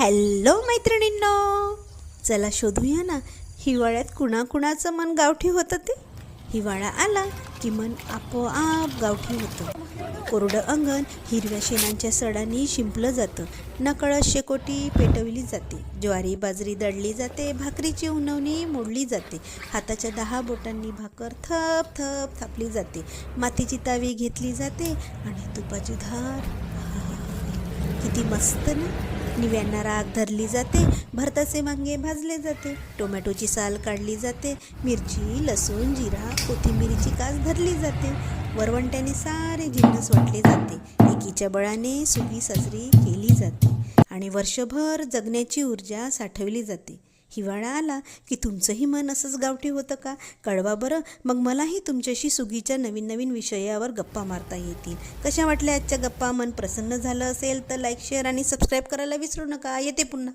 Hello मैत्रिणींनो, चला शोधूया ना हिवाळ्यात कुणाकुणाचं मन गावठी होतं ते. हिवाळा आला की मन आपोआप गावठी होतं. कोरडं अंगण हिरव्या शेणांच्या सडांनी शिंपलं जातं. नकळत शेकोटी पेटवली जाते. ज्वारी बाजरी दळली जाते. भाकरीची उणवणी मोडली जाते. हाताच्या 10 बोटांनी भाकर थप थप थापली जाते. मातीची तावी घेतली जाते आणि तुपाची धार, किती मस्त ना. निव्यांना राख धरली जाते. भरताचे वांगे भाजले जाते. टोमॅटोची साल काढली जाते. मिरची लसूण जिरा कोथिंबीरीची कास धरली जाते. वरवंट्याने सारे जिन्नस वाटले जाते. एकीच्या बळाने सुगी साजरी केली जाते आणि वर्षभर जगण्याची ऊर्जा साठवली जाते. हिवाळा आला की तुमचंही मन असंच गावठी होतं का? कळवा बरं, मग मलाही तुमच्याशी सुगीच्या नवीन नवीन विषयावर गप्पा मारता येतील. कशा वाटल्या आजच्या गप्पा? मन प्रसन्न झालं असेल तर लाईक शेअर आणि सबस्क्राईब करायला विसरू नका. येते पुन्हा.